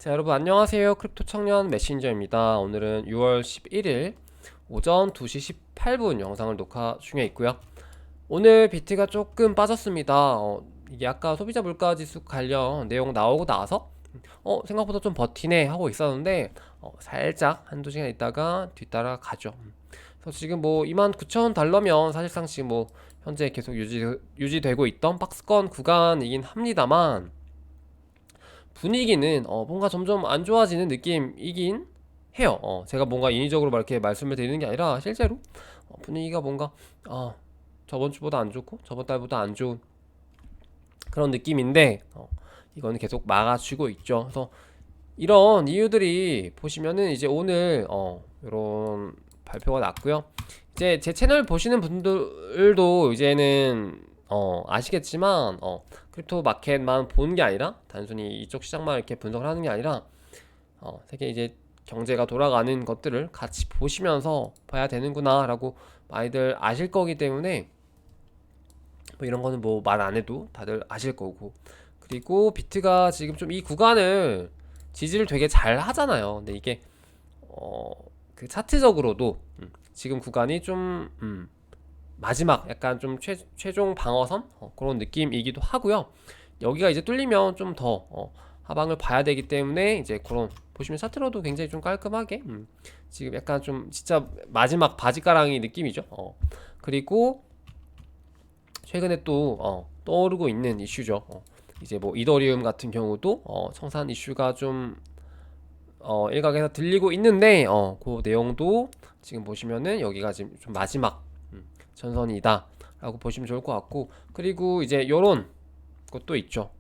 자, 여러분 안녕하세요. 크립토 청년 메신저입니다. 오늘은 6월 11일 오전 2시 18분 영상을 녹화 중에 있고요. 오늘 비트가 조금 빠졌습니다. 이게 아까 소비자 물가 지수 관련 내용 나오고 나서 생각보다 좀 버티네 하고 있었는데 살짝 한두 시간 있다가 뒤따라 가죠. 그래서 지금 뭐 29,000달러면 사실상 지금 뭐 현재 계속 유지되고 있던 박스권 구간이긴 합니다만 분위기는 뭔가 점점 안 좋아지는 느낌이긴 해요. 제가 뭔가 인위적으로 막 이렇게 말씀을 드리는 게 아니라 실제로 분위기가 뭔가 저번 주보다 안 좋고 저번 달보다 안 좋은 그런 느낌인데 이거는 계속 막아주고 있죠. 그래서 이런 이유들이 보시면은 이제 오늘 이런 발표가 났고요. 이제 제 채널 보시는 분들도 이제는 아시겠지만 크립토 마켓만 보는 게 아니라 단순히 이쪽 시장만 이렇게 분석을 하는 게 아니라 세계 이제 경제가 돌아가는 것들을 같이 보시면서 봐야 되는구나 라고 많이들 아실 거기 때문에 뭐 이런 거는 뭐 말 안 해도 다들 아실 거고, 그리고 비트가 지금 좀 이 구간을 지지를 되게 잘 하잖아요. 근데 이게 그 차트적으로도 지금 구간이 좀 마지막 약간 좀 최종 방어선 그런 느낌이기도 하고요. 여기가 이제 뚫리면 좀 더 하방을 봐야 되기 때문에 이제 그런 보시면 차트로도 굉장히 좀 깔끔하게 지금 약간 좀 진짜 마지막 바지가랑이 느낌이죠. 그리고 최근에 또 떠오르고 있는 이슈죠. 이제 뭐 이더리움 같은 경우도 청산 이슈가 좀 일각에서 들리고 있는데 그 내용도 지금 보시면은 여기가 지금 좀 마지막 전선이다 라고 보시면 좋을 것 같고, 그리고 이제 요런 것도 있죠.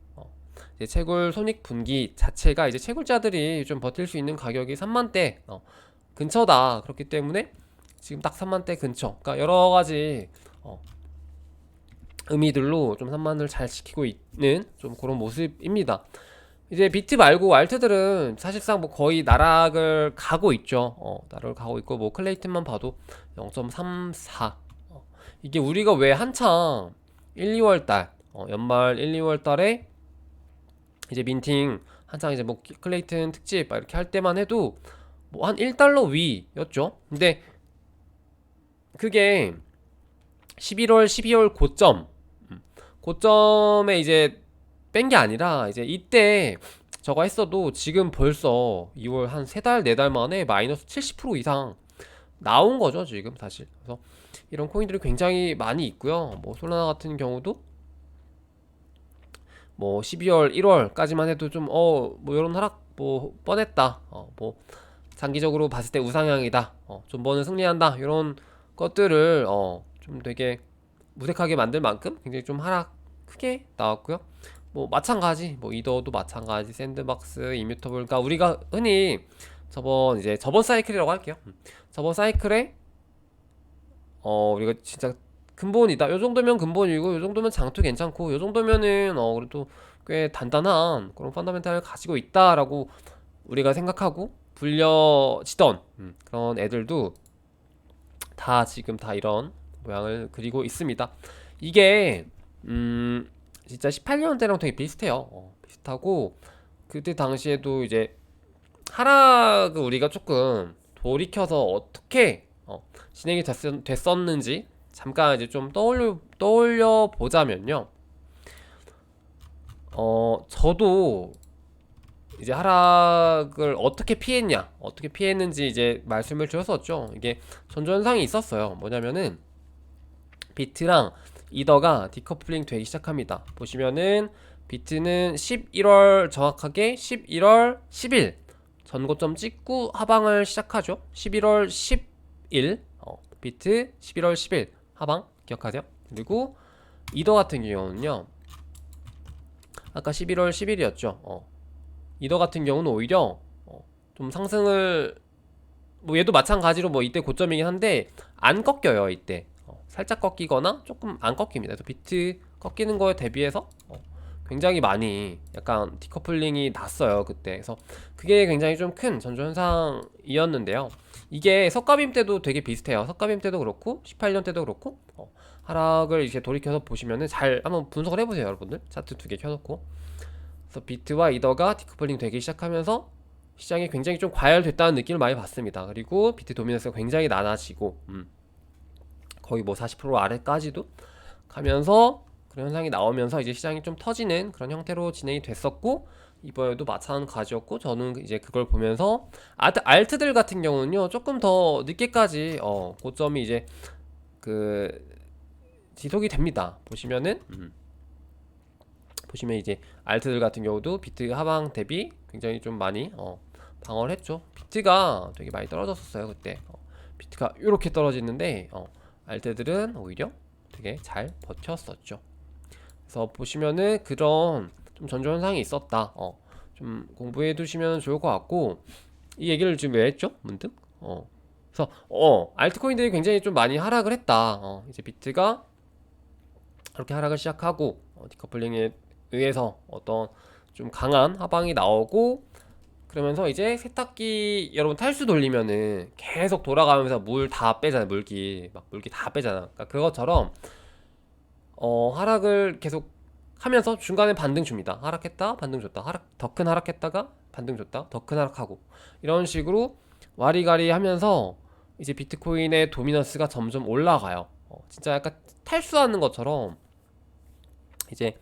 이제 채굴 손익 분기 자체가 이제 채굴자들이 좀 버틸 수 있는 가격이 3만대 근처다. 그렇기 때문에 지금 딱 3만대 근처, 그러니까 여러 가지 의미들로 좀 3만을 잘 지키고 있는 좀 그런 모습입니다. 이제 비트 말고 알트들은 사실상 뭐 거의 나락을 가고 있죠. 나락을 가고 있고, 뭐 클레이튼만 봐도 0.34. 이게 우리가 왜 한창 1, 2월 달, 연말 1, 2월 달에 이제 민팅 한창 이제 뭐 클레이튼 특집 막 이렇게 할 때만 해도 뭐 한 1달러 위였죠. 근데 그게 11월, 12월 고점에 이제 뺀 게 아니라 이제 이때 저거 했어도 지금 벌써 2월 한 3달, 4달 만에 마이너스 70% 이상 나온 거죠, 지금 사실. 그래서 이런 코인들이 굉장히 많이 있고요. 뭐 솔라나 같은 경우도 뭐 12월, 1월까지만 해도 좀 뭐 이런 하락 뭐 뻔했다. 뭐 장기적으로 봤을 때 우상향이다. 좀 버는 승리한다. 이런 것들을 좀 되게 무색하게 만들 만큼 굉장히 좀 하락 크게 나왔고요. 뭐 마찬가지, 뭐 이더도 마찬가지, 샌드박스, 이뮤터블, 그러니까 우리가 흔히 저번 사이클이라고 할게요. 저번 사이클에 우리가 진짜 근본이다. 요 정도면 근본이고, 요 정도면 장투 괜찮고, 요 정도면은 그래도 꽤 단단한 그런 펀더멘탈을 가지고 있다라고 우리가 생각하고 불려지던 그런 애들도 다 지금 다 이런 모양을 그리고 있습니다. 이게 진짜 18년대랑 되게 비슷해요. 비슷하고 그때 당시에도 이제 하락을 우리가 조금 돌이켜서 어떻게 진행이 됐었는지 잠깐 이제 좀 떠올려 보자면요. 저도 이제 하락을 어떻게 피했냐, 어떻게 피했는지 이제 말씀을 드렸었죠. 이게 전조현상이 있었어요. 뭐냐면은 비트랑 이더가 디커플링 되기 시작합니다. 보시면은 비트는 11월, 정확하게 11월 10일 전고점 찍고 하방을 시작하죠. 11월 10일 비트 11월 10일 하방 기억하세요. 그리고 이더 같은 경우는요, 아까 11월 10일이었죠. 이더 같은 경우는 오히려 좀 상승을, 뭐 얘도 마찬가지로 뭐 이때 고점이긴 한데 안 꺾여요. 이때 살짝 꺾이거나 조금 안 꺾입니다. 그래서 비트 꺾이는 거에 대비해서 굉장히 많이 약간 디커플링이 났어요 그때. 그래서 그게 굉장히 좀 큰 전조 현상이었는데요. 이게 석가빔 때도 되게 비슷해요. 석가빔 때도 그렇고 18년 때도 그렇고 하락을 이제 돌이켜서 보시면은 잘 한번 분석을 해보세요 여러분들. 차트 두 개 켜놓고. 그래서 비트와 이더가 디커플링 되기 시작하면서 시장이 굉장히 좀 과열됐다는 느낌을 많이 받습니다. 그리고 비트 도미넌스가 굉장히 낮아지고 거의 뭐 40% 아래까지도 가면서 그런 현상이 나오면서 이제 시장이 좀 터지는 그런 형태로 진행이 됐었고, 이번에도 마찬가지였고, 저는 이제 그걸 보면서 알트들 같은 경우는요 조금 더 늦게까지 고점이 이제 그 지속이 됩니다. 보시면 이제 알트들 같은 경우도 비트 하방 대비 굉장히 좀 많이 방어를 했죠. 비트가 되게 많이 떨어졌었어요 그때. 비트가 이렇게 떨어지는데 알트들은 오히려 되게 잘 버텼었죠. 그래서 보시면은 그런 좀 전조 현상이 있었다. 좀 공부해 두시면 좋을 것 같고, 이 얘기를 지금 왜 했죠? 문득. 그래서 알트코인들이 굉장히 좀 많이 하락을 했다. 이제 비트가 그렇게 하락을 시작하고 디커플링에 의해서 어떤 좀 강한 하방이 나오고, 그러면서 이제 세탁기 여러분 탈수 돌리면은 계속 돌아가면서 물 다 빼잖아요. 물기 다 빼잖아. 그러니까 그것처럼 하락을 계속 하면서 중간에 반등 줍니다. 하락했다 반등 줬다, 더 큰 하락했다가 반등 줬다, 더 큰 하락하고, 이런 식으로 와리가리 하면서 이제 비트코인의 도미넌스가 점점 올라가요. 진짜 약간 탈수하는 것처럼 이제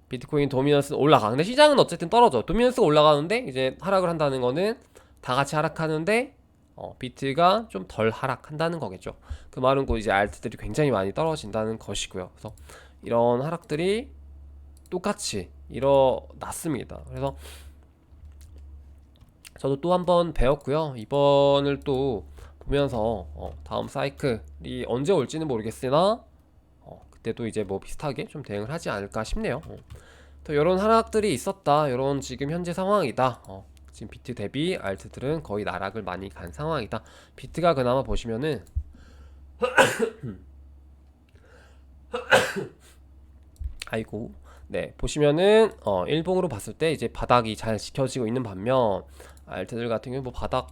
비트코인 도미넌스는 올라가. 근데 시장은 어쨌든 떨어져. 도미넌스가 올라가는데 이제 하락을 한다는 거는 다 같이 하락하는데 비트가 좀 덜 하락한다는 거겠죠. 그 말은 곧 이제 알트들이 굉장히 많이 떨어진다는 것이고요. 그래서 이런 하락들이 똑같이 일어났습니다. 그래서 저도 또 한 번 배웠고요. 이번을 또 보면서 다음 사이클이 언제 올지는 모르겠으나 그때도 이제 뭐 비슷하게 좀 대응을 하지 않을까 싶네요. 또 이런 하락들이 있었다. 이런 지금 현재 상황이다. 지금 비트 대비 알트들은 거의 나락을 많이 간 상황이다. 비트가 그나마 보시면은 아이고, 네, 보시면은 일봉으로 봤을 때 이제 바닥이 잘 지켜지고 있는 반면, 알트들 같은 경우 뭐 바닥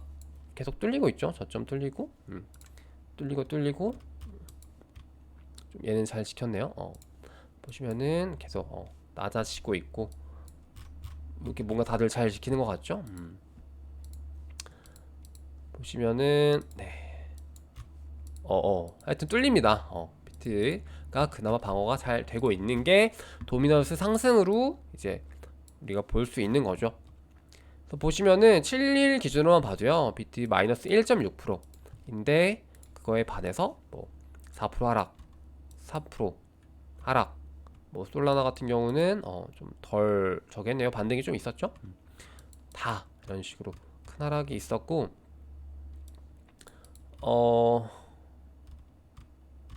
계속 뚫리고 있죠. 저점 뚫리고 뚫리고 좀 얘는 잘 지켰네요. 보시면은 계속 낮아지고 있고, 이렇게 뭔가 다들 잘 지키는 것 같죠. 보시면은 네, 하여튼 뚫립니다. 비트가 그나마 방어가 잘 되고 있는 게 도미넌스 상승으로 이제 우리가 볼 수 있는 거죠. 그래서 보시면은 7일 기준으로만 봐도요, 비트 마이너스 1.6%인데 그거에 반해서 뭐 4% 하락, 4% 하락, 뭐 솔라나 같은 경우는 좀 덜 저겠네요. 반등이 좀 있었죠. 다 이런 식으로 큰 하락이 있었고,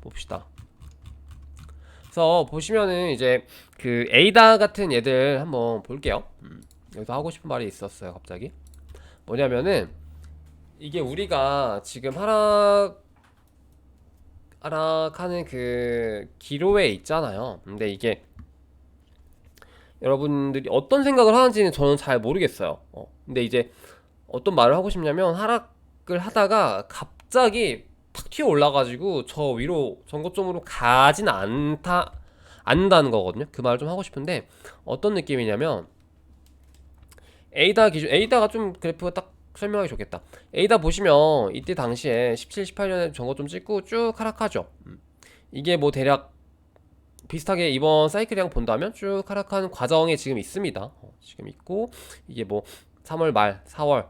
봅시다. 그래서 보시면은 이제 그 에이다 같은 얘들 한번 볼게요. 여기서 하고 싶은 말이 있었어요. 갑자기 뭐냐면은, 이게 우리가 지금 하락하는 그 기로에 있잖아요. 근데 이게 여러분들이 어떤 생각을 하는지는 저는 잘 모르겠어요. 근데 이제 어떤 말을 하고 싶냐면, 하락을 하다가 갑자기 탁 튀어 올라가지고 저 위로 전고점으로 가진 않는다는 거거든요. 그 말을 좀 하고 싶은데, 어떤 느낌이냐면, 에이다가 좀 그래프가 딱 설명하기 좋겠다. 에이다 보시면 이때 당시에 17, 18년에 전고점 찍고 쭉 하락하죠. 이게 뭐 대략 비슷하게 이번 사이클이랑 본다면 쭉 하락하는 과정에 지금 있습니다. 지금 있고, 이게 뭐 3월 말 4월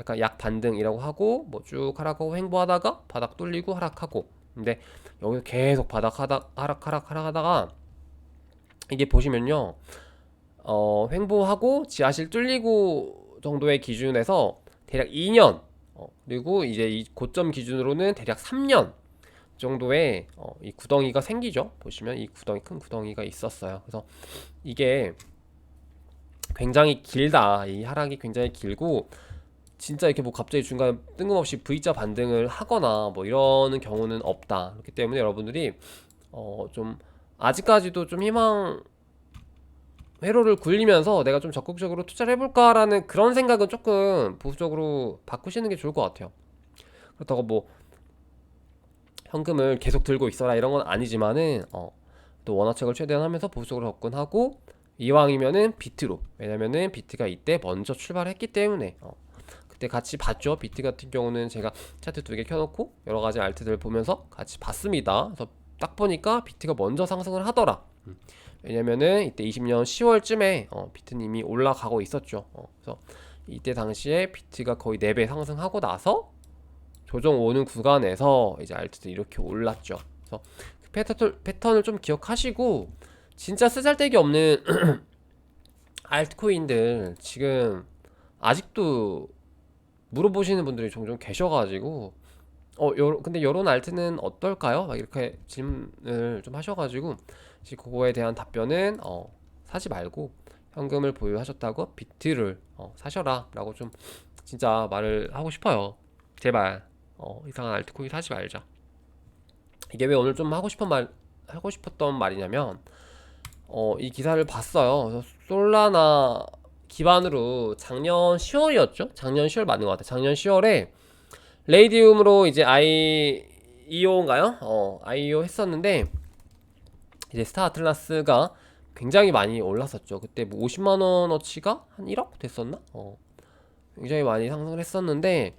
약간 약 반등이라고 하고 뭐 쭉 하락하고 횡보하다가 바닥 뚫리고 하락하고, 근데 여기서 계속 바닥 하락하다가 이게 보시면요, 횡보하고 지하실 뚫리고 정도의 기준에서 대략 2년, 그리고 이제 이 고점 기준으로는 대략 3년 정도의 이 구덩이가 생기죠. 보시면 이 큰 구덩이가 있었어요. 그래서 이게 굉장히 길다. 이 하락이 굉장히 길고, 진짜 이렇게 뭐 갑자기 중간에 뜬금없이 V자 반등을 하거나 뭐 이러는 경우는 없다. 그렇기 때문에 여러분들이 좀 아직까지도 좀 회로를 굴리면서 내가 좀 적극적으로 투자를 해볼까라는 그런 생각은 조금 보수적으로 바꾸시는 게 좋을 것 같아요. 그렇다고 뭐 현금을 계속 들고 있어라 이런 건 아니지만은 또 원화책을 최대한 하면서 보수적으로 접근하고, 이왕이면은 비트로. 왜냐면은 비트가 이때 먼저 출발했기 때문에 그때 같이 봤죠. 비트 같은 경우는 제가 차트 2개 켜놓고 여러 가지 알트들 보면서 같이 봤습니다. 그래서 딱 보니까 비트가 먼저 상승을 하더라. 왜냐면은 이때 20년 10월쯤에 비트님이 올라가고 있었죠. 그래서 이때 당시에 비트가 거의 4배 상승하고 나서 조정 오는 구간에서 이제 알트도 이렇게 올랐죠. 그래서 그 패턴을 좀 기억하시고, 진짜 쓰잘데기 없는 알트코인들 지금 아직도 물어보시는 분들이 종종 계셔가지고, 근데 요런 알트는 어떨까요? 막 이렇게 질문을 좀 하셔가지고, 지금 그거에 대한 답변은 사지 말고 현금을 보유하셨다고 비트를 사셔라 라고 좀 진짜 말을 하고 싶어요. 제발 이상한 알트코인 사지 말자. 이게 왜 오늘 좀 하고 싶었던 말이냐면, 이 기사를 봤어요. 그래서 솔라나 기반으로 작년 10월이었죠? 작년 10월 맞는 것 같아요. 작년 10월에 레이디움으로 이제 IEO인가요? IEO 했었는데, 이제 스타 아틀라스가 굉장히 많이 올랐었죠. 그때 뭐 50만 원어치가 한 1억 됐었나? 굉장히 많이 상승을 했었는데,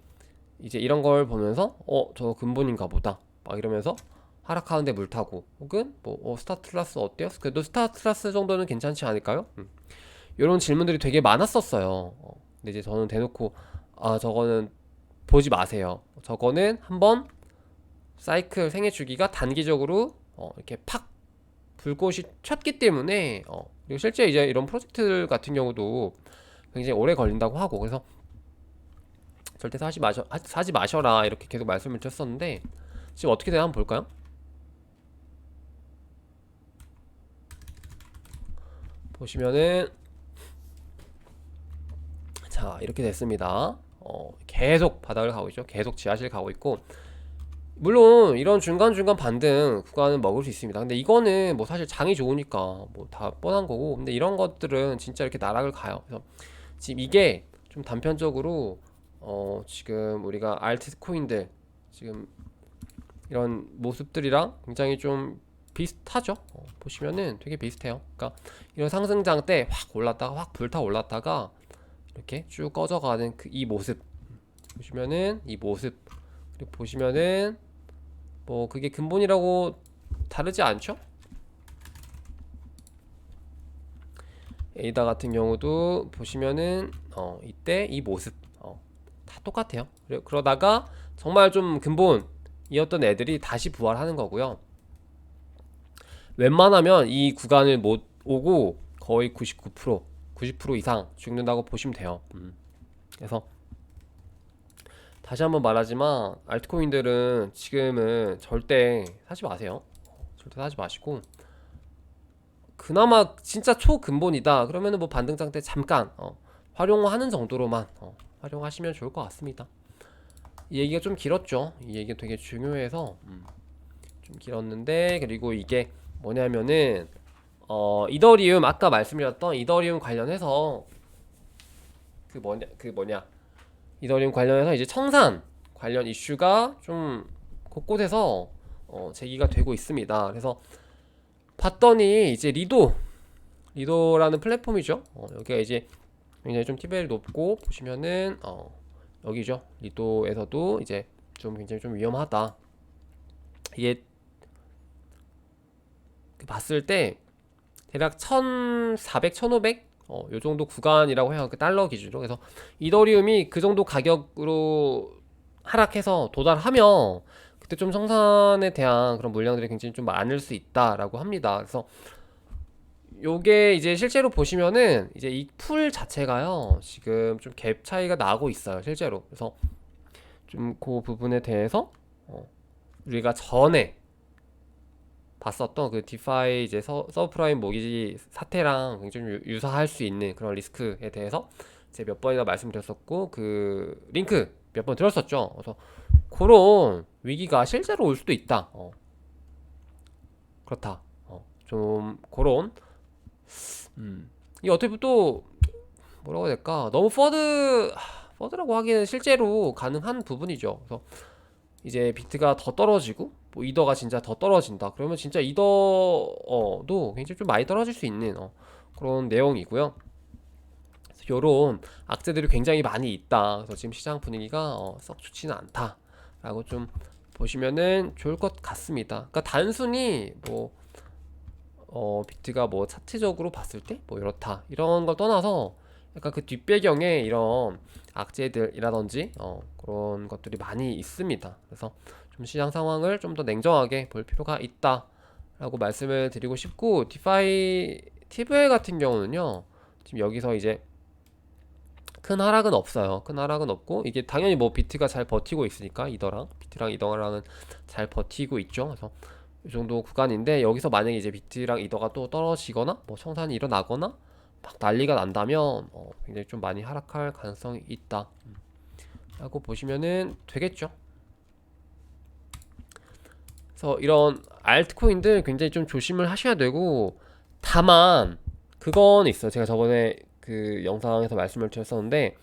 이제 이런 걸 보면서 저거 근본인가 보다 막 이러면서 하락하는데 물타고, 혹은 뭐 스타틀라스 어때요? 그래도 스타틀라스 정도는 괜찮지 않을까요? 이런 질문들이 되게 많았었어요. 근데 이제 저는 대놓고 저거는 보지 마세요. 저거는 한번 사이클 생애 주기가 단기적으로 이렇게 팍 불꽃이 쳤기 때문에 그리고 실제 이제 이런 프로젝트들 같은 경우도 굉장히 오래 걸린다고 하고, 그래서 절대 사지 마셔라 이렇게 계속 말씀을 드렸었는데, 지금 어떻게 되나 한번 볼까요? 보시면은 자 이렇게 됐습니다. 계속 바닥을 가고 있죠. 계속 지하실 가고 있고, 물론 이런 중간중간 반등 구간은 먹을 수 있습니다. 근데 이거는 뭐 사실 장이 좋으니까 뭐 다 뻔한 거고, 근데 이런 것들은 진짜 이렇게 나락을 가요. 그래서 지금 이게 좀 단편적으로 지금 우리가 알트코인들 지금 이런 모습들이랑 굉장히 좀 비슷하죠. 보시면은 되게 비슷해요. 그러니까 이런 상승장 때 확 올랐다가 확 불타 올랐다가 이렇게 쭉 꺼져가는 이 모습 보시면은, 이 모습, 그리고 보시면은 뭐 그게 근본이라고 다르지 않죠? 에이다 같은 경우도 보시면은 이때 이 모습 다 똑같아요. 그러다가 정말 좀 근본이었던 애들이 다시 부활하는 거고요. 웬만하면 이 구간을 못 오고 거의 99% 90% 이상 죽는다고 보시면 돼요. 그래서 다시 한번 말하지만 알트코인들은 지금은 절대 사지 마세요. 절대 사지 마시고, 그나마 진짜 초근본이다 그러면은 뭐 반등장 때 잠깐 활용하는 정도로만 활용하시면 좋을 것 같습니다. 이 얘기가 좀 길었죠. 이 얘기가 되게 중요해서 좀 길었는데, 그리고 이게 뭐냐면은 이더리움, 아까 말씀드렸던 이더리움 관련해서 그 뭐냐 이더리움 관련해서 이제 청산 관련 이슈가 좀 곳곳에서 제기가 되고 있습니다. 그래서 봤더니 이제 리도라는 플랫폼이죠. 여기가 이제 굉장히 좀 TVL 높고, 보시면은 여기죠. 리도에서도 이제 좀 굉장히 좀 위험하다. 이게 봤을 때 대략 1400, 1500 요 정도 구간이라고 해요. 그 달러 기준으로. 그래서 이더리움이 그 정도 가격으로 하락해서 도달하면 그때 좀 청산에 대한 그런 물량들이 굉장히 좀 많을 수 있다라고 합니다. 그래서 요게 이제 실제로 보시면은 이제 이 풀 자체가요 지금 좀 갭 차이가 나고 있어요 실제로. 그래서 좀 그 부분에 대해서 우리가 전에 봤었던 그 디파이 이제 서브프라임 모기지 사태랑 굉장히 유사할 수 있는 그런 리스크에 대해서 제가 몇 번이나 말씀드렸었고, 그 링크 몇 번 들었었죠. 그래서 그런 위기가 실제로 올 수도 있다. 그렇다. 좀 그런 이게 어떻게 보면 또 뭐라고 해야 될까? 너무 퍼드라고 하기는 실제로 가능한 부분이죠. 그래서 이제 비트가 더 떨어지고 뭐 이더가 진짜 더 떨어진다 그러면 진짜 이더도 굉장히 좀 많이 떨어질 수 있는 그런 내용이고요. 요런 악재들이 굉장히 많이 있다. 그래서 지금 시장 분위기가 썩 좋지는 않다라고 좀 보시면은 좋을 것 같습니다. 그러니까 단순히 뭐 비트가 뭐 차트적으로 봤을 때 뭐 이렇다 이런 걸 떠나서 약간 그 뒷배경에 이런 악재들이라든지 그런 것들이 많이 있습니다. 그래서 좀 시장 상황을 좀 더 냉정하게 볼 필요가 있다라고 말씀을 드리고 싶고, 디파이 TVL 같은 경우는요, 지금 여기서 이제 큰 하락은 없어요. 큰 하락은 없고, 이게 당연히 뭐 비트가 잘 버티고 있으니까, 비트랑 이더랑은 잘 버티고 있죠. 그래서 이 정도 구간인데, 여기서 만약에 이제 비트랑 이더가 또 떨어지거나 뭐 청산이 일어나거나 막 난리가 난다면 굉장히 좀 많이 하락할 가능성이 있다 라고 보시면은 되겠죠. 그래서 이런 알트코인들 굉장히 좀 조심을 하셔야 되고, 다만 그건 있어요. 제가 저번에 그 영상에서 말씀을 드렸었는데,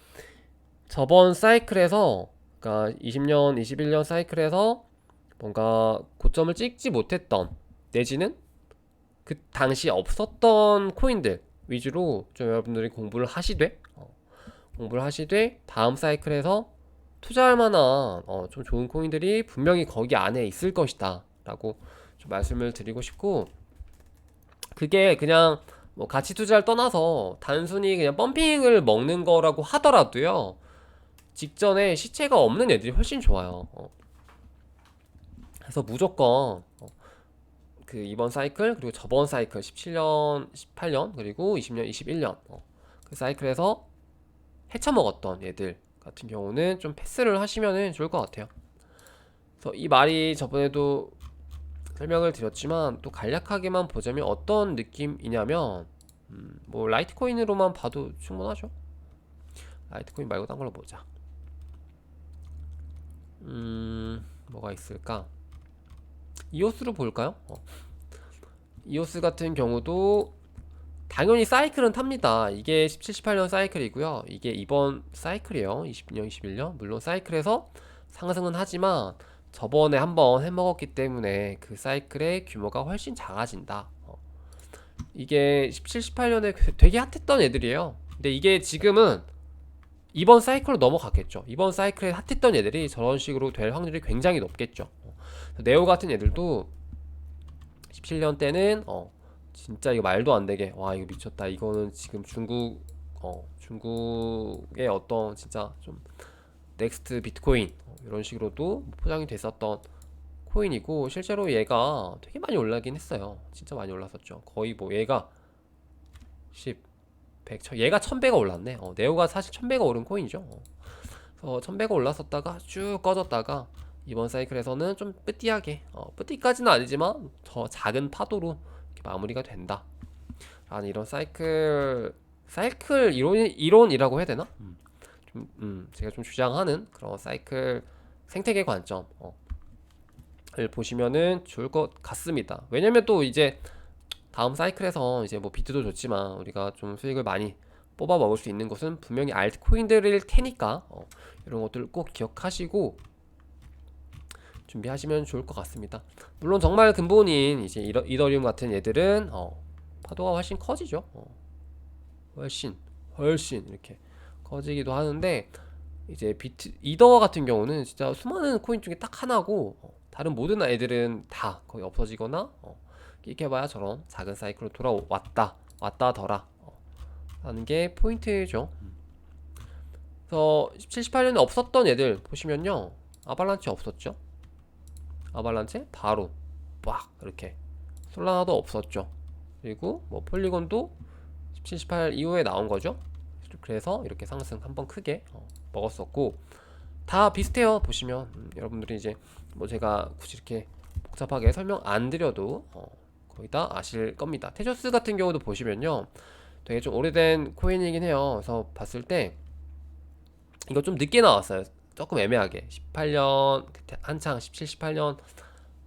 저번 사이클에서, 그러니까 20년, 21년 사이클에서 뭔가 고점을 찍지 못했던, 내지는 그 당시 없었던 코인들 위주로 좀 여러분들이 공부를 하시되 다음 사이클에서 투자할 만한 좀 좋은 코인들이 분명히 거기 안에 있을 것이다 라고 좀 말씀을 드리고 싶고, 그게 그냥 뭐 가치 투자를 떠나서 단순히 그냥 펌핑을 먹는 거라고 하더라도요, 직전에 시체가 없는 애들이 훨씬 좋아요. 그래서 무조건 그 이번 사이클 그리고 저번 사이클 17년, 18년 그리고 20년, 21년 그 사이클에서 헤쳐먹었던 애들 같은 경우는 좀 패스를 하시면 좋을 것 같아요. 그래서 이 말이 저번에도 설명을 드렸지만 또 간략하게만 보자면 어떤 느낌이냐면, 뭐 라이트코인으로만 봐도 충분하죠. 라이트코인 말고 딴 걸로 보자. 뭐가 있을까? 이오스로 볼까요? 이오스 같은 경우도 당연히 사이클은 탑니다. 이게 17, 18년 사이클이고요. 이게 이번 사이클이에요. 20년, 21년. 물론 사이클에서 상승은 하지만 저번에 한번 해먹었기 때문에 그 사이클의 규모가 훨씬 작아진다. 이게 17, 18년에 되게 핫했던 애들이에요. 근데 이게 지금은 이번 사이클로 넘어갔겠죠. 이번 사이클에 핫했던 애들이 저런 식으로 될 확률이 굉장히 높겠죠. 네오 같은 애들도 17년 때는 진짜 이거 말도 안 되게, 와 이거 미쳤다, 이거는 지금 중국의 어떤 진짜 좀 넥스트 비트코인 이런 식으로도 포장이 됐었던 코인이고, 실제로 얘가 되게 많이 올라긴 했어요. 진짜 많이 올랐었죠. 거의 뭐 얘가 10, 100, 얘가 1000배가 올랐네. 네오가 사실 1000배가 오른 코인이죠. 그래서 1000배가 올랐었다가 쭉 꺼졌다가 이번 사이클에서는 좀 뿌띠하게, 뿌띠까지는 아니지만 더 작은 파도로 이렇게 마무리가 된다 라는 이런 사이클 이론이라고 해야 되나? 제가 좀 주장하는 그런 사이클 생태계 관점을 보시면은 좋을 것 같습니다. 왜냐면 또 이제 다음 사이클에서 이제 뭐 비트도 좋지만 우리가 좀 수익을 많이 뽑아 먹을 수 있는 것은 분명히 알트코인들일 테니까 이런 것들 꼭 기억하시고 준비하시면 좋을 것 같습니다. 물론 정말 근본인 이제 이더리움 같은 얘들은 파도가 훨씬 커지죠. 훨씬 이렇게 커지기도 하는데, 이제 이더 같은 경우는 진짜 수많은 코인 중에 딱 하나고, 다른 모든 애들은 다 거의 없어지거나 이렇게 해봐야 저런 작은 사이클로 왔다더라 라는 게 포인트죠. 그래서 17, 18년에 없었던 애들 보시면요, 아발란체 없었죠. 아발란체 바로 빡 이렇게, 솔라나도 없었죠. 그리고 뭐 폴리곤도 17, 18 이후에 나온 거죠. 그래서 이렇게 상승 한번 크게 먹었었고, 다 비슷해요. 보시면 여러분들이 이제 뭐 제가 굳이 이렇게 복잡하게 설명 안 드려도 거의 다 아실 겁니다. 테조스 같은 경우도 보시면요, 되게 좀 오래된 코인이긴 해요. 그래서 봤을 때 이거 좀 늦게 나왔어요. 조금 애매하게 18년 그때 한창 17, 18년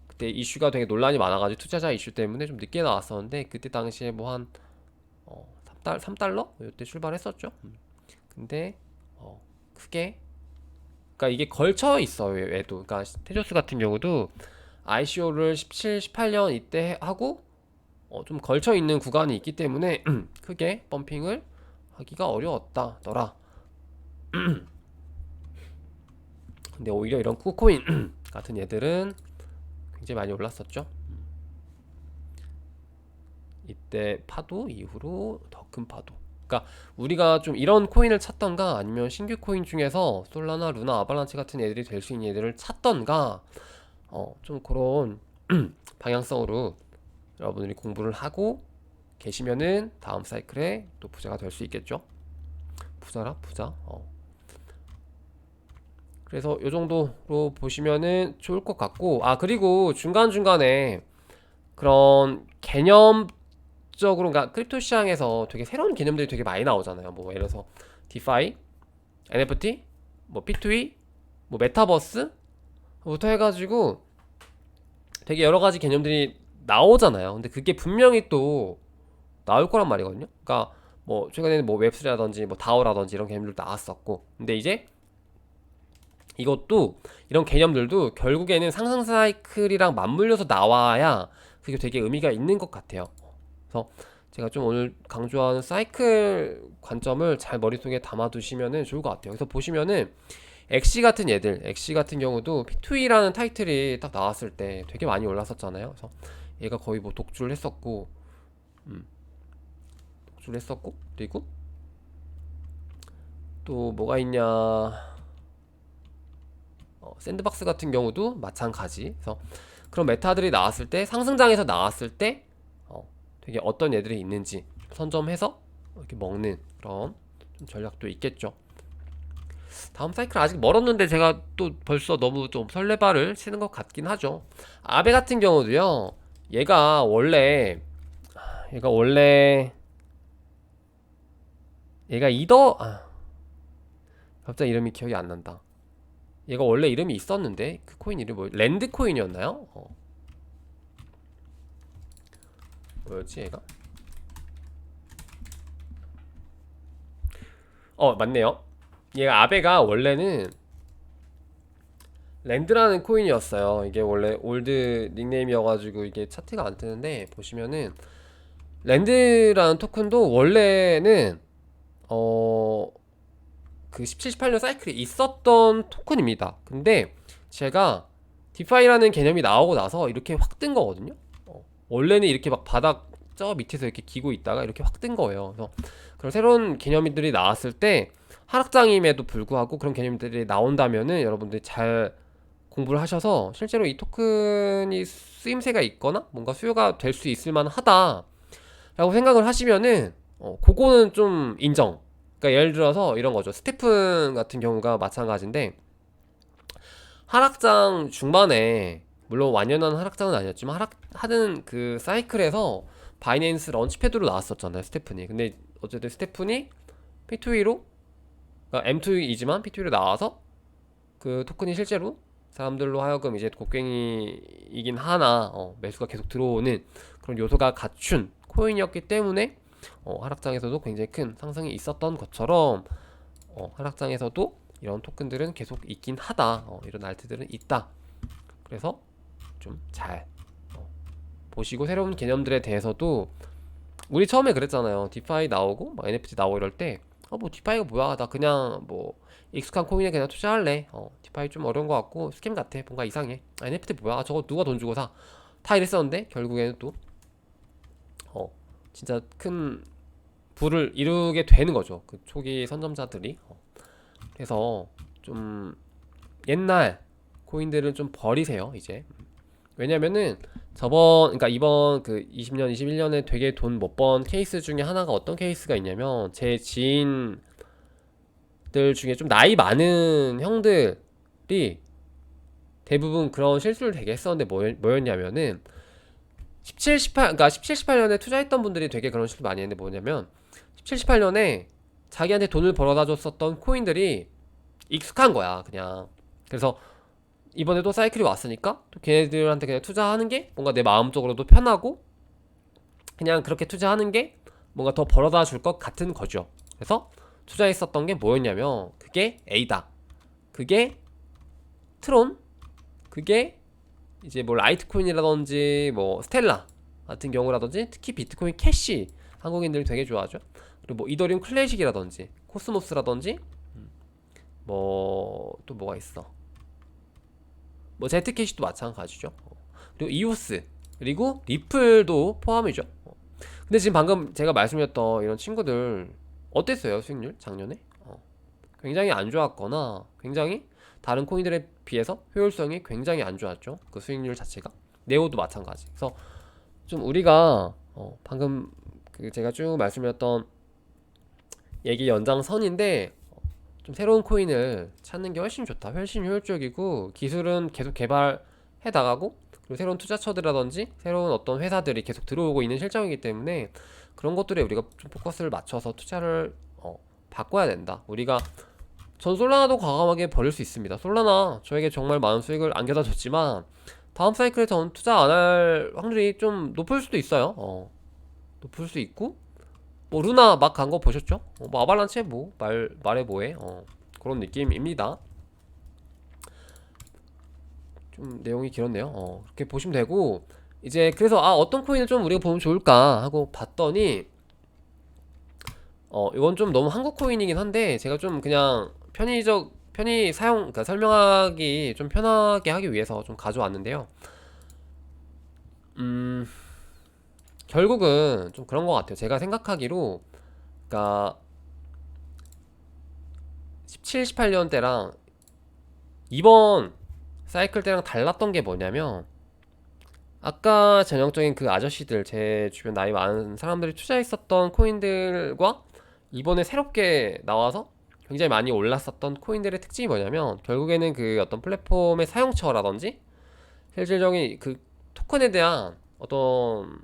그때 이슈가 되게 논란이 많아가지고 투자자 이슈 때문에 좀 늦게 나왔었는데, 그때 당시에 뭐 한 3달러? 이때 출발했었죠. 근데 크게, 그러니까 이게 걸쳐 있어요. 얘도. 그러니까 테조스 같은 경우도 ICO를 17, 18년 이때 하고 좀 걸쳐 있는 구간이 있기 때문에 크게 펌핑을 하기가 어려웠다더라. 근데 오히려 이런 쿠코인 같은 얘들은 굉장히 많이 올랐었죠. 이때 파도 이후로 더 큰 파도. 그러니까 우리가 좀 이런 코인을 찾던가 아니면 신규 코인 중에서 솔라나 루나 아발란치 같은 애들이 될 수 있는 애들을 찾던가 좀 그런 방향성으로 여러분들이 공부를 하고 계시면은 다음 사이클에 또 부자가 될 수 있겠죠. 부자라 부자. 그래서 요 정도로 보시면은 좋을 것 같고, 그리고 중간중간에 그런 개념적으로, 그러니까 크립토 시장에서 되게 새로운 개념들이 되게 많이 나오잖아요. 뭐 예를 들어서 디파이, NFT, 뭐 P2E, 뭐 메타버스 부터 해가지고 되게 여러 가지 개념들이 나오잖아요. 근데 그게 분명히 또 나올 거란 말이거든요. 그러니까 뭐 최근에는 뭐 웹3라든지 뭐 다오라든지 이런 개념들도 나왔었고, 근데 이제 이것도 이런 개념들도 결국에는 상승 사이클이랑 맞물려서 나와야 그게 되게 의미가 있는 것 같아요. 그래서 제가 좀 오늘 강조하는 사이클 관점을 잘 머릿속에 담아두시면 좋을 것 같아요. 그래서 보시면은 엑시 같은 경우도 P2E라는 타이틀이 딱 나왔을 때 되게 많이 올랐었잖아요. 그래서 얘가 거의 뭐 독주를 했었고, 그리고 또 뭐가 있냐, 샌드박스 같은 경우도 마찬가지. 그래서 그런 메타들이 나왔을 때, 상승장에서 나왔을 때 되게 어떤 애들이 있는지 선점해서 이렇게 먹는 그런 좀 전략도 있겠죠. 다음 사이클 아직 멀었는데 제가 또 벌써 너무 좀 설레발을 치는 것 같긴 하죠. 아베 같은 경우도요, 얘가 원래 얘가 원래 얘가 이더 갑자기 이름이 기억이 안 난다. 얘가 원래 이름이 있었는데 그 코인 이름이 랜드 코인이었나요? 뭐였지 얘가? 맞네요. 얘가 아베가 원래는 랜드라는 코인이었어요. 이게 원래 올드 닉네임이어가지고 이게 차트가 안 뜨는데, 보시면은 랜드라는 토큰도 원래는 그 17, 18년 사이클이 있었던 토큰입니다. 근데 제가 디파이라는 개념이 나오고 나서 이렇게 확 뜬 거거든요. 원래는 이렇게 막 바닥 저 밑에서 이렇게 기고 있다가 이렇게 확 뜬 거예요. 그래서 그런 새로운 개념들이 나왔을 때 하락장임에도 불구하고 그런 개념들이 나온다면은 여러분들이 잘 공부를 하셔서 실제로 이 토큰이 쓰임새가 있거나 뭔가 수요가 될 수 있을 만하다 라고 생각을 하시면은 그거는 좀 인정. 그러니까 예를 들어서 이런 거죠. 스테픈 같은 경우가 마찬가지인데, 하락장 중반에, 물론 완연한 하락장은 아니었지만 하락하는 그 사이클에서 바이낸스 런치패드로 나왔었잖아요, 스테픈이. 근데 어쨌든 스테픈이 P2E로, 그러니까 M2E지만 P2E로 나와서 그 토큰이 실제로 사람들로 하여금 이제 곡괭이이긴 하나 매수가 계속 들어오는 그런 요소가 갖춘 코인이었기 때문에 하락장에서도 굉장히 큰 상승이 있었던 것처럼 하락장에서도 이런 토큰들은 계속 있긴 하다. 이런 알트들은 있다. 그래서 좀 잘 보시고, 새로운 개념들에 대해서도 우리 처음에 그랬잖아요. 디파이 나오고 막 NFT 나오고 이럴 때 뭐 디파이가 뭐야, 나 그냥 뭐 익숙한 코인에 그냥 투자할래. 디파이 좀 어려운 것 같고 스캠 같아, 뭔가 이상해. NFT 뭐야, 저거 누가 돈 주고 사, 다 이랬었는데 결국에는 또 진짜 큰 부를 이루게 되는 거죠, 그 초기 선점자들이. 그래서 좀 옛날 코인들은 좀 버리세요 이제. 왜냐면은 그러니까 이번 그 20년 21년에 되게 돈 못 번 케이스 중에 하나가 어떤 케이스가 있냐면, 제 지인들 중에 좀 나이 많은 형들이 대부분 그런 실수를 되게 했었는데, 뭐였냐면은 17, 18, 그러니까 17, 18년에 투자했던 분들이 되게 그런 실수 많이 했는데, 뭐냐면 17, 18년에 자기한테 돈을 벌어다 줬었던 코인들이 익숙한 거야 그냥. 그래서 이번에 또 사이클이 왔으니까 또 걔네들한테 그냥 투자하는 게 뭔가 내 마음적으로도 편하고, 그냥 그렇게 투자하는 게 뭔가 더 벌어다 줄 것 같은 거죠. 그래서 투자했었던 게 뭐였냐면, 그게 에이다, 그게 트론, 그게 이제 뭐 라이트코인이라든지 뭐 스텔라, 같은 경우라든지 특히 비트코인 캐시 한국인들이 되게 좋아하죠. 그리고 뭐 이더리움 클래식이라든지 코스모스라든지 뭐 또 뭐가 있어, 뭐 제트캐시도 마찬가지죠. 그리고 이오스 그리고 리플도 포함이죠. 근데 지금 방금 제가 말씀드렸던 이런 친구들 어땠어요 수익률 작년에? 굉장히 안 좋았거나 굉장히 다른 코인들에 비해서 효율성이 굉장히 안 좋았죠. 그 수익률 자체가. 네오도 마찬가지. 그래서 좀 우리가 방금 그 제가 쭉 말씀드렸던 얘기 연장선인데 좀 새로운 코인을 찾는 게 훨씬 좋다. 훨씬 효율적이고 기술은 계속 개발해 나가고 그리고 새로운 투자처들이라든지 새로운 어떤 회사들이 계속 들어오고 있는 실정이기 때문에 그런 것들에 우리가 좀 포커스를 맞춰서 투자를 바꿔야 된다. 우리가 전 솔라나도 과감하게 버릴 수 있습니다. 솔라나 저에게 정말 많은 수익을 안겨다 줬지만 다음 사이클에 전 투자 안 할 확률이 좀 높을 수도 있어요. 높을 수 있고 뭐 루나 막 간 거 보셨죠? 뭐 아발란체 뭐 말해 뭐해 그런 느낌입니다. 좀 내용이 길었네요. 그렇게 보시면 되고 이제 그래서 어떤 코인을 좀 우리가 보면 좋을까 하고 봤더니 이건 좀 너무 한국 코인이긴 한데 제가 좀 그냥 편히 사용 그러니까 설명하기 좀 편하게 하기 위해서 좀 가져왔는데요. 음 결국은 좀 그런 것 같아요. 제가 생각하기로 그러니까 17, 18년 때랑 이번 사이클 때랑 달랐던 게 뭐냐면 아까 전형적인 그 아저씨들 제 주변 나이 많은 사람들이 투자했었던 코인들과 이번에 새롭게 나와서 굉장히 많이 올랐었던 코인들의 특징이 뭐냐면 결국에는 그 어떤 플랫폼의 사용처라든지 실질적인 그 토큰에 대한 어떤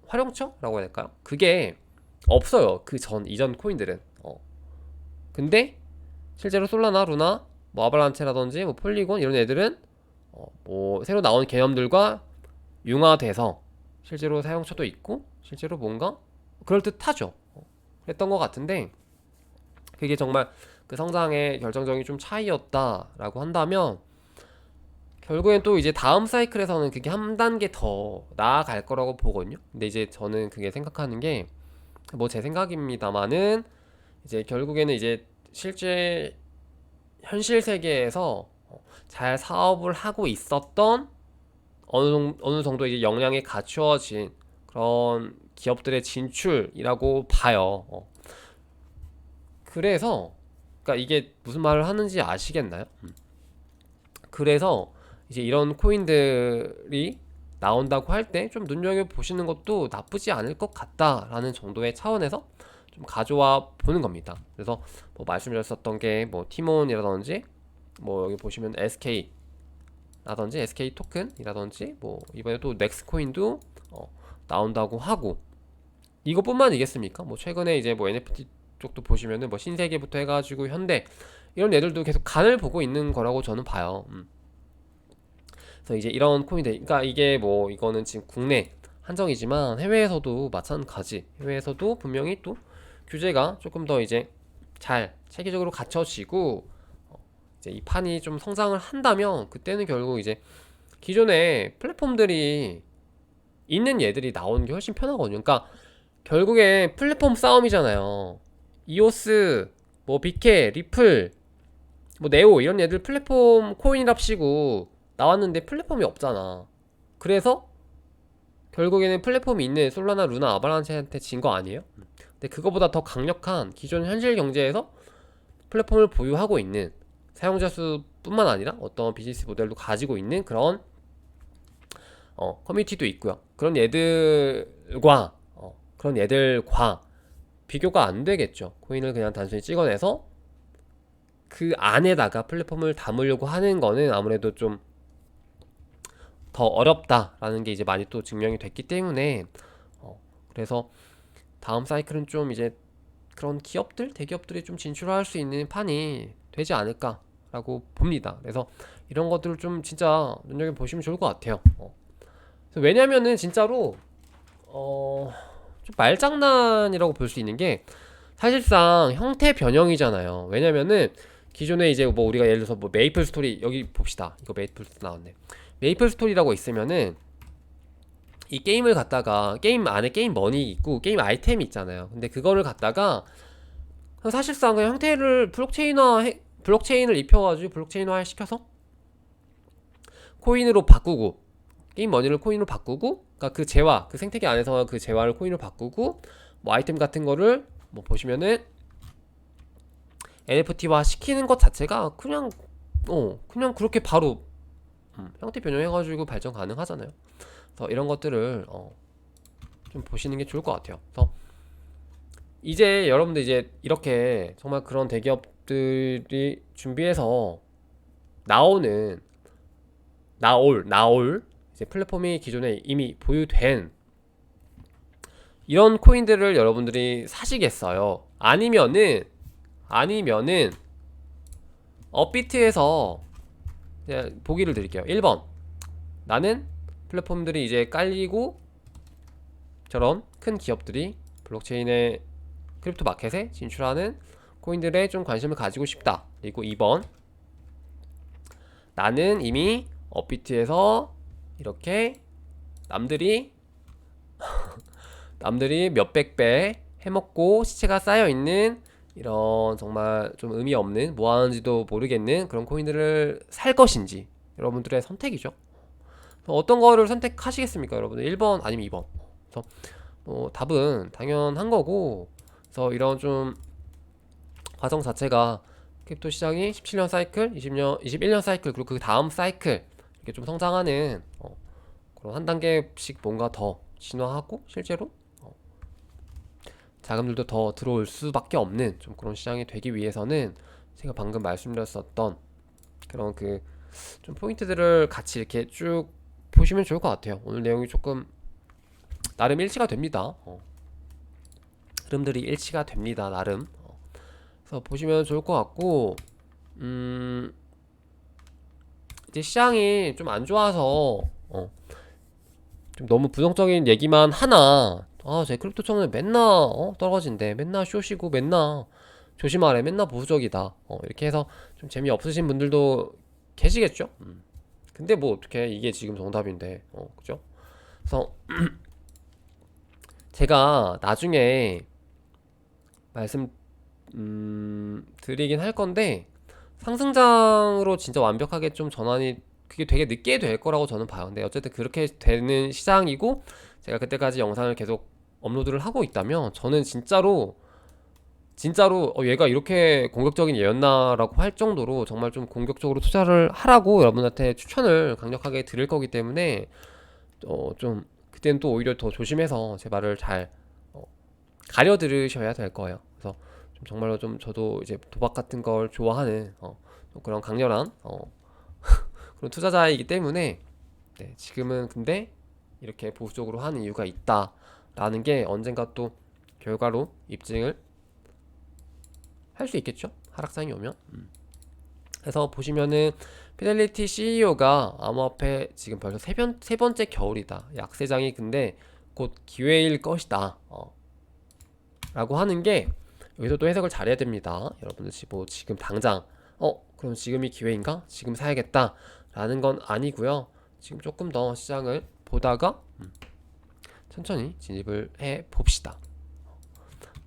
활용처라고 해야 될까요? 그게 없어요. 그 전 이전 코인들은. 근데 실제로 솔라나, 루나, 뭐 아발란체라든지 뭐 폴리곤 이런 애들은 뭐 새로 나온 개념들과 융화돼서 실제로 사용처도 있고 실제로 뭔가 그럴듯하죠. 그랬던 것 같은데 그게 정말 그 성장의 결정적인 좀 차이였다라고 한다면 결국엔 또 이제 다음 사이클에서는 그게 한 단계 더 나아갈 거라고 보거든요. 근데 이제 저는 그게 생각하는 게 뭐 제 생각입니다만은 이제 결국에는 이제 실제 현실 세계에서 잘 사업을 하고 있었던 어느 정도 이제 역량이 갖추어진 그런 기업들의 진출이라고 봐요. 그래서 그러니까 이게 무슨 말을 하는지 아시겠나요? 그래서 이제 이런 코인들이 나온다고 할 때 좀 눈여겨 보시는 것도 나쁘지 않을 것 같다라는 정도의 차원에서 좀 가져와 보는 겁니다. 그래서 뭐 말씀드렸었던 게 뭐 티몬이라든지 뭐 여기 보시면 SK 라든지 SK 토큰이라든지 뭐 이번에 또 넥스코인도 나온다고 하고 이것뿐만이겠습니까? 뭐 최근에 이제 뭐 NFT 쪽도 보시면은 뭐 신세계부터 해가지고 현대 이런 애들도 계속 간을 보고 있는 거라고 저는 봐요. 그래서 이제 이런 코인들, 그러니까 이게 뭐 이거는 지금 국내 한정이지만 해외에서도 마찬가지. 해외에서도 분명히 또 규제가 조금 더 이제 잘 체계적으로 갖춰지고 이제 이 판이 좀 성장을 한다면 그때는 결국 이제 기존의 플랫폼들이 있는 얘들이 나오는 게 훨씬 편하거든요. 그러니까 결국에 플랫폼 싸움이잖아요. 이오스, 뭐 비케, 리플, 뭐 네오 이런 얘들 플랫폼 코인이랍시고 나왔는데 플랫폼이 없잖아. 그래서 결국에는 플랫폼이 있는 솔라나, 루나, 아바란체한테 진 거 아니에요? 근데 그거보다 더 강력한 기존 현실 경제에서 플랫폼을 보유하고 있는 사용자 수뿐만 아니라 어떤 비즈니스 모델도 가지고 있는 그런 커뮤니티도 있고요. 그런 얘들과 비교가 안 되겠죠. 코인을 그냥 단순히 찍어내서 그 안에다가 플랫폼을 담으려고 하는 거는 아무래도 좀 더 어렵다라는 게 이제 많이 또 증명이 됐기 때문에 그래서 다음 사이클은 좀 이제 그런 기업들, 대기업들이 좀 진출할 수 있는 판이 되지 않을까라고 봅니다. 그래서 이런 것들을 좀 진짜 눈여겨보시면 좋을 것 같아요. 왜냐면은 진짜로 좀 말장난이라고 볼 수 있는 게 사실상 형태 변형이잖아요. 왜냐면은 기존에 이제 뭐 우리가 예를 들어서 뭐 메이플 스토리 여기 봅시다. 이거 메이플 스토리 나왔네. 메이플 스토리라고 있으면은 이 게임을 갖다가 게임 안에 게임 머니 있고 게임 아이템이 있잖아요. 근데 그거를 갖다가 사실상 그냥 형태를 블록체인을 입혀가지고 블록체인화 시켜서 코인으로 바꾸고 게임 머니를 코인으로 바꾸고, 그러니까 그 재화, 그 생태계 안에서 그 재화를 코인으로 바꾸고, 뭐 아이템 같은 거를 뭐 보시면은 NFT화 시키는 것 자체가 그냥 그렇게 바로 형태 변형해가지고 발전 가능하잖아요. 그래서 이런 것들을 좀 보시는 게 좋을 것 같아요. 그래서 이제 여러분들 이제 이렇게 정말 그런 대기업들이 준비해서 나오는 나올 이제 플랫폼이 기존에 이미 보유된 이런 코인들을 여러분들이 사시겠어요? 아니면은 업비트에서 그냥 보기를 드릴게요. 1번, 나는 플랫폼들이 이제 깔리고 저런 큰 기업들이 블록체인의 크립토 마켓에 진출하는 코인들에 좀 관심을 가지고 싶다. 그리고 2번, 나는 이미 업비트에서 이렇게 남들이 몇백 배 해먹고 시체가 쌓여있는 이런 정말 좀 의미 없는 뭐 하는지도 모르겠는 그런 코인들을 살 것인지 여러분들의 선택이죠. 어떤 거를 선택하시겠습니까, 여러분들? 1번 아니면 2번. 그래서 답은 당연한 거고, 그래서 이런 좀 과정 자체가 크립토 시장이 17년 사이클, 21년 사이클, 그리고 그 다음 사이클 이렇게 좀 성장하는 그런 한 단계씩 뭔가 더 진화하고 실제로 자금들도 더 들어올 수밖에 없는 좀 그런 시장이 되기 위해서는 제가 방금 말씀드렸었던 그런 그 좀 포인트들을 같이 이렇게 쭉 보시면 좋을 것 같아요. 오늘 내용이 조금 나름 일치가 됩니다. 흐름들이 일치가 됩니다. 나름. 그래서 보시면 좋을 것 같고, 이제 시장이 좀 안 좋아서 좀 너무 부정적인 얘기만 하나, 제 크립토 청은 맨날 떨어진대, 맨날 쇼시고, 맨날 조심하래, 맨날 보수적이다, 이렇게 해서 좀 재미없으신 분들도 계시겠죠. 근데 뭐 어떻게 이게 지금 정답인데, 그죠? 그래서 제가 나중에 말씀 드리긴 할 건데, 상승장으로 진짜 완벽하게 좀 전환이 그게 되게 늦게 될 거라고 저는 봐요. 근데 어쨌든 그렇게 되는 시장이고, 제가 그때까지 영상을 계속 업로드를 하고 있다면 저는 진짜로 얘가 이렇게 공격적인 얘였나라고 할 정도로 정말 좀 공격적으로 투자를 하라고 여러분한테 추천을 강력하게 드릴 거기 때문에 좀 그때는 또 오히려 더 조심해서 제 말을 잘 가려 들으셔야 될 거예요. 그래서 좀 정말로 좀 저도 이제 도박 같은 걸 좋아하는 좀 그런 강렬한 그런 투자자이기 때문에, 네, 지금은 근데 이렇게 보수적으로 하는 이유가 있다라는 게 언젠가 또 결과로 입증을 할 수 있겠죠? 하락장이 오면. 그래서 보시면은 피델리티 CEO가 암호화폐 지금 벌써 세 번째 겨울이다. 약세장이 근데 곧 기회일 것이다. 라고 하는 게 여기서 또 해석을 잘해야 됩니다. 여러분들 뭐 지금 당장 그럼 지금이 기회인가? 지금 사야겠다 라는 건 아니고요. 지금 조금 더 시장을 보다가 천천히 진입을 해 봅시다.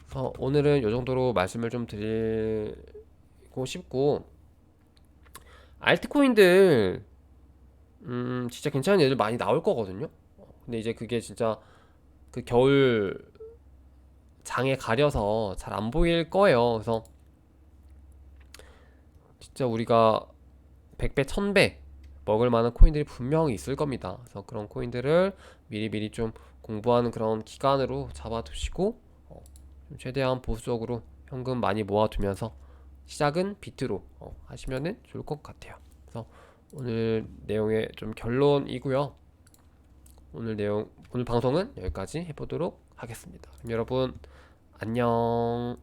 그래서 오늘은 이 정도로 말씀을 좀 드리고 싶고, 알트코인들 진짜 괜찮은 애들 많이 나올 거거든요. 근데 이제 그게 진짜 그 겨울 장에 가려서 잘 안 보일 거예요. 그래서 진짜 우리가 100배, 1000배 먹을 만한 코인들이 분명히 있을 겁니다. 그래서 그런 코인들을 미리미리 좀 공부하는 그런 기간으로 잡아두시고 좀 최대한 보수적으로 현금 많이 모아두면서 시작은 비트로 하시면은 좋을 것 같아요. 그래서 오늘 내용의 좀 결론이고요. 오늘 방송은 여기까지 해보도록 하겠습니다. 그럼 여러분 안녕.